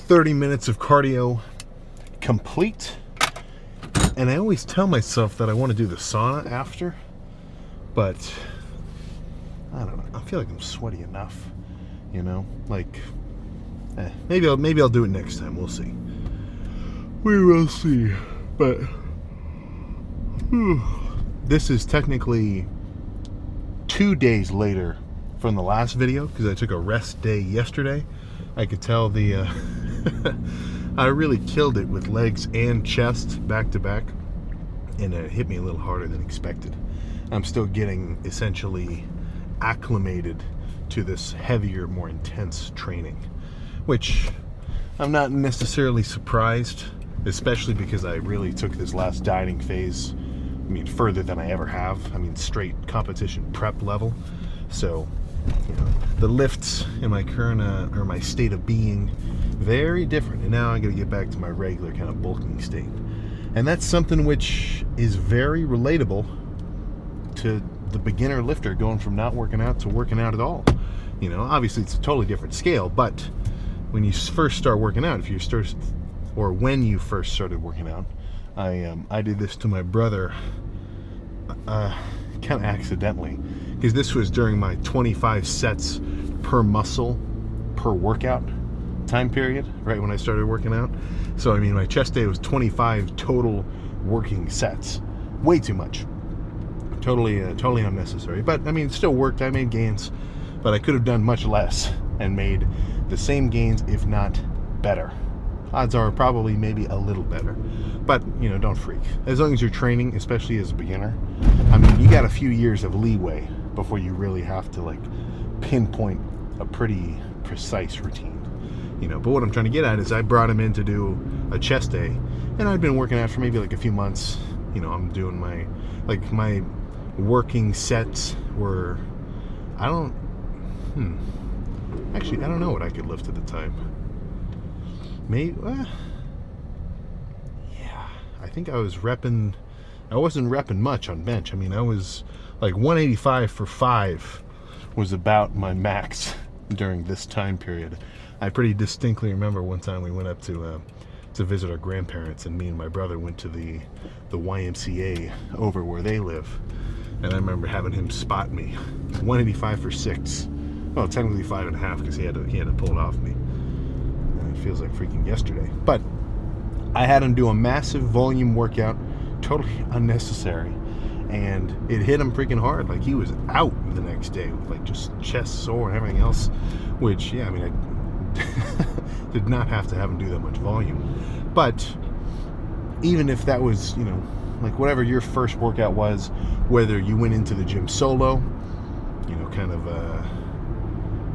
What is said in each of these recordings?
30 minutes of cardio complete. And I always tell myself that I want to do the sauna after, but I don't know. I feel like I'm sweaty enough, you know? Like, maybe I'll do it next time. We'll see. We will see. But this is technically 2 days later from the last video because I took a rest day yesterday. I could tell the I really killed it with legs and chest back to back, and it hit me a little harder than expected. I'm still getting essentially acclimated to this heavier, more intense training, which I'm not necessarily surprised, especially because I really took this last dieting phase, I mean, further than I ever have. I mean, straight competition prep level. So, you know, the lifts in my current or my state of being very different, and now I got to get back to my regular kind of bulking state, and that's something which is very relatable to the beginner lifter going from not working out to working out at all. You know, obviously it's a totally different scale, but when you first start working out, when you first started working out, I did this to my brother kind of accidentally, because this was during my 25 sets per muscle per workout time period, right when I started working out. So I mean, my chest day was 25 total working sets. Way too much. Totally unnecessary. But I mean, it still worked. I made gains, but I could have done much less and made the same gains, if not better. Odds are probably maybe a little better. But, you know, don't freak. As long as you're training, especially as a beginner, I mean, you got a few years of leeway before you really have to, like, pinpoint a pretty precise routine. You know, but what I'm trying to get at is I brought him in to do a chest day, and I'd been working out for maybe like a few months. You know, I'm doing my working sets were, actually, I don't know what I could lift at the time. Maybe, yeah, I think I wasn't repping much on bench. I mean, I was like 185 for 5 was about my max during this time period. I pretty distinctly remember one time we went up to visit our grandparents, and me and my brother went to the YMCA over where they live, and I remember having him spot me 185 for 6. Well, technically 5.5 because he had to pull it off me. And it feels like freaking yesterday. But I had him do a massive volume workout, totally unnecessary, and it hit him freaking hard. Like, he was out the next day with like just chest sore and everything else, which, yeah, I mean, I did not have to have him do that much volume. But even if that was, you know, like whatever your first workout was, whether you went into the gym solo, you know, kind of,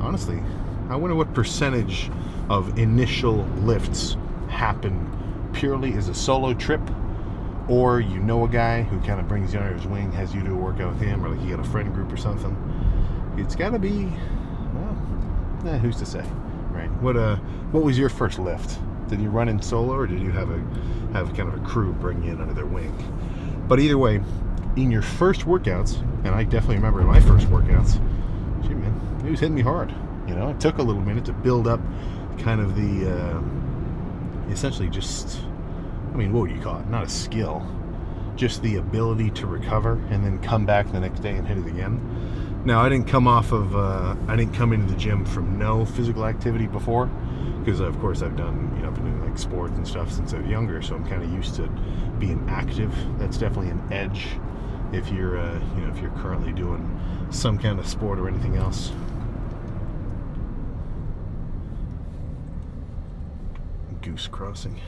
honestly, I wonder what percentage of initial lifts happen purely as a solo trip, or you know a guy who kind of brings you under his wing, has you do a workout with him, or like you got a friend group or something. It's got to be, well, who's to say, right? What was your first lift? Did you run in solo, or did you have kind of a crew bring you in under their wing? But either way, in your first workouts, and I definitely remember in my first workouts, gee man, it was hitting me hard. You know, it took a little minute to build up kind of the, essentially just, I mean, what would you call it? Not a skill, just the ability to recover and then come back the next day and hit it again. Now, I didn't come into the gym from no physical activity before, because of course I've been doing like sports and stuff since I was younger, so I'm kind of used to being active. That's definitely an edge if you're, if you're currently doing some kind of sport or anything else. Goose crossing.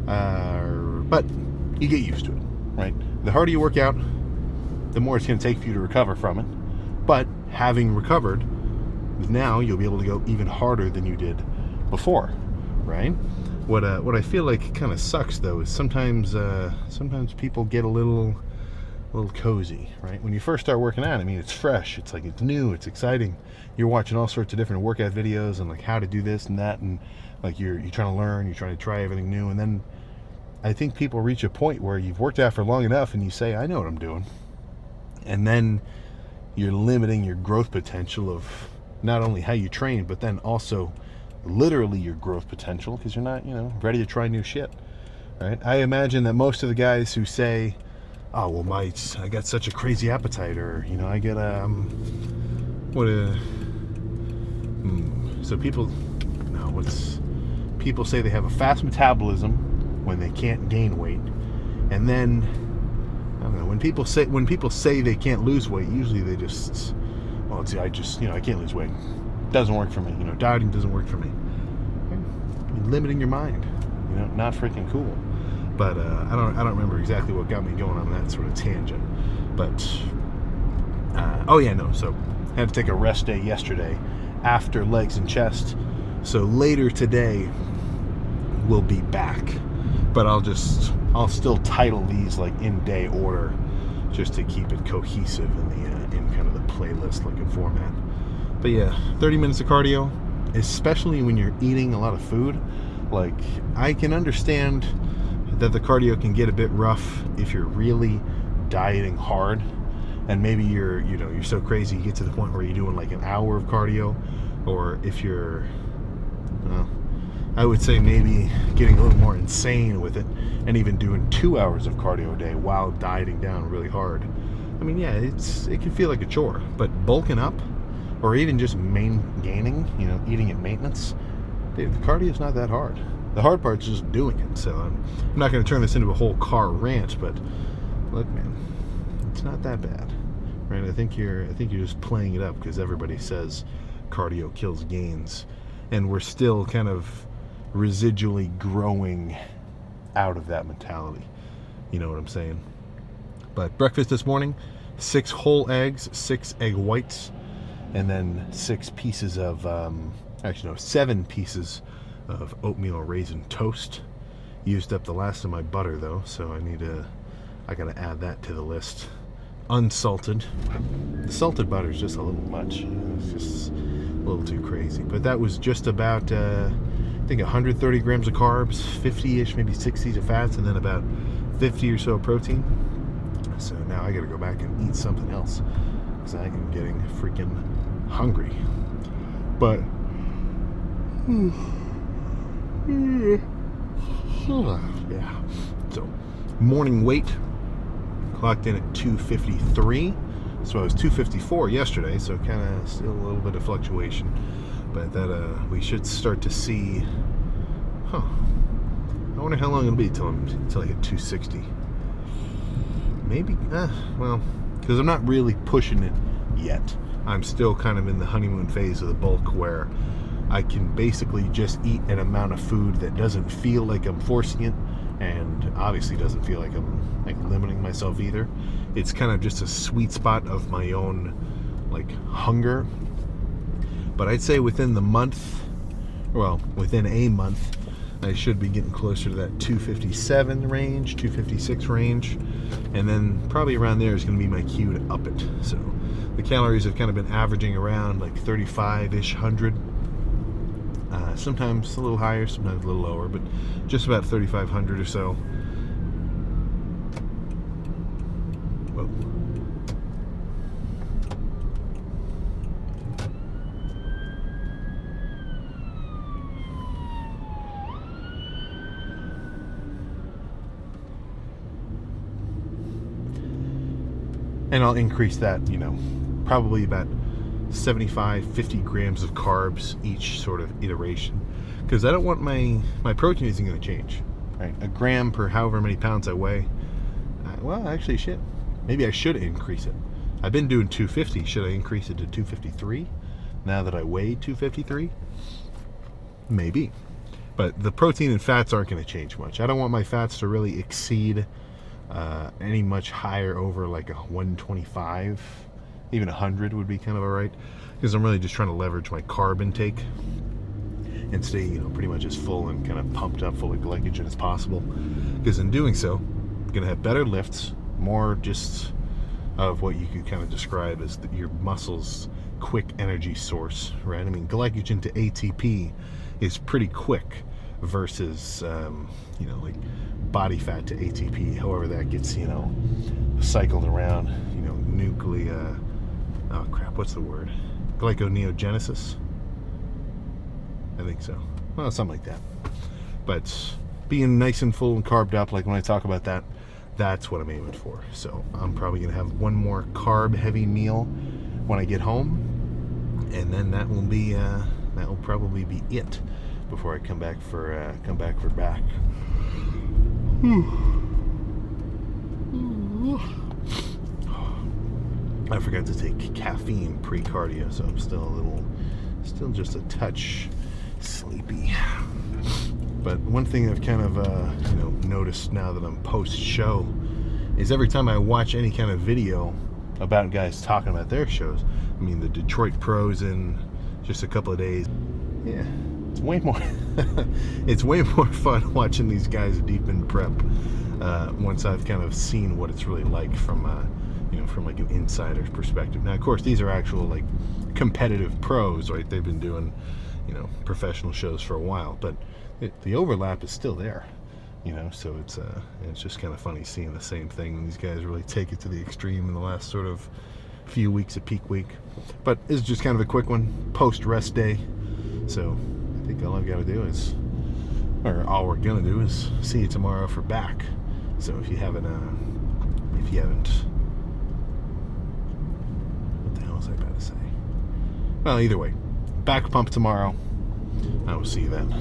But you get used to it, right? The harder you work out, the more it's going to take for you to recover from it. But having recovered, now you'll be able to go even harder than you did before, right? What I feel like kind of sucks though is sometimes people get a little cozy, right? When you first start working out, I mean, it's fresh, it's like it's new, it's exciting. You're watching all sorts of different workout videos and like how to do this and that, and like you're trying to learn, you're trying to try everything new, and then I think people reach a point where you've worked out for long enough and you say, I know what I'm doing. And then you're limiting your growth potential of not only how you train, but then also literally your growth potential, because you're not, ready to try new shit, right? I imagine that most of the guys who say, oh, well, I got such a crazy appetite, or, I get, so people say they have a fast metabolism when they can't gain weight, and then, I don't know, when people say they can't lose weight, usually they just, well, see, I can't lose weight. It doesn't work for me. Dieting doesn't work for me. You're limiting your mind. Not freaking cool. But I don't remember exactly what got me going on that sort of tangent. But so I had to take a rest day yesterday after legs and chest. So later today we'll be back. But I'll still title these like in day order, just to keep it cohesive in kind of the playlist looking format. But yeah, 30 minutes of cardio, especially when you're eating a lot of food. Like, I can understand that the cardio can get a bit rough if you're really dieting hard, and maybe you're so crazy you get to the point where you're doing like an hour of cardio, or if you're, I would say maybe getting a little more insane with it and even doing 2 hours of cardio a day while dieting down really hard. I mean, yeah, it can feel like a chore, but bulking up, or even just gaining, eating at maintenance, dude, the cardio is not that hard. The hard part's just doing it. So I'm not going to turn this into a whole car rant, but look, man, it's not that bad, right? I think you're just playing it up because everybody says cardio kills gains, and we're still kind of residually growing out of that mentality. You know what I'm saying? But breakfast this morning, 6 whole eggs, 6 egg whites, and then 7 pieces of oatmeal raisin toast. Used up the last of my butter though, so I gotta add that to the list. Unsalted. The salted butter is just a little much. It's just a little too crazy. But that was just about I think 130 grams of carbs, 50-ish, maybe 60 of fats, and then about 50 or so of protein. So now I gotta go back and eat something else, because I am getting freaking hungry. But yeah. So morning weight clocked in at 253. So I was 254 yesterday, so kind of still a little bit of fluctuation. But that we should start to see. I wonder how long it'll be till I hit 260. Maybe, because I'm not really pushing it yet. I'm still kind of in the honeymoon phase of the bulk, where I can basically just eat an amount of food that doesn't feel like I'm forcing it, and obviously doesn't feel like I'm like limiting myself either. It's kind of just a sweet spot of my own like hunger. But I'd say within a month, I should be getting closer to that 257 range, 256 range, and then probably around there is going to be my cue to up it. So the calories have kind of been averaging around like 35-ish hundred. Sometimes a little higher, sometimes a little lower, but just about 3,500 or so. Whoa. And I'll increase that, probably about 50 grams of carbs each sort of iteration, because I don't want my protein isn't going to change, right? A gram per however many pounds I weigh. Actually, shit, maybe I should increase it. I've been doing 250. Should I increase it to 253 now that I weigh 253? Maybe. But the protein and fats aren't going to change much. I don't want my fats to really exceed any much higher over like a 125. Even 100 would be kind of alright, because I'm really just trying to leverage my carb intake and stay, pretty much as full and kind of pumped up full of glycogen as possible. Because in doing so, I'm going to have better lifts, more just of what you could kind of describe as your muscles' quick energy source, right? I mean, glycogen to ATP is pretty quick versus, like body fat to ATP, however that gets, cycled around, what's the word? Glyconeogenesis? I think so. Well, something like that. But being nice and full and carved up, like when I talk about that, that's what I'm aiming for. So I'm probably going to have one more carb-heavy meal when I get home, and then that will probably be it before I come back for back. I forgot to take caffeine pre-cardio, so I'm still just a touch sleepy. But one thing I've kind of noticed now that I'm post-show is every time I watch any kind of video about guys talking about their shows, I mean the Detroit Pros in just a couple of days, yeah, it's way more it's way more fun watching these guys deep in prep once I've kind of seen what it's really like from like an insider's perspective. Now, of course, these are actual like competitive pros, right? They've been doing professional shows for a while, but the overlap is still there, so it's just kind of funny seeing the same thing when these guys really take it to the extreme in the last sort of few weeks of peak week. But it's just kind of a quick one, post rest day, so I think all I've got to do is, or all we're gonna do is see you tomorrow for back. So if you haven't what the hell was I about to say? Well, either way, back pump tomorrow. I will see you then.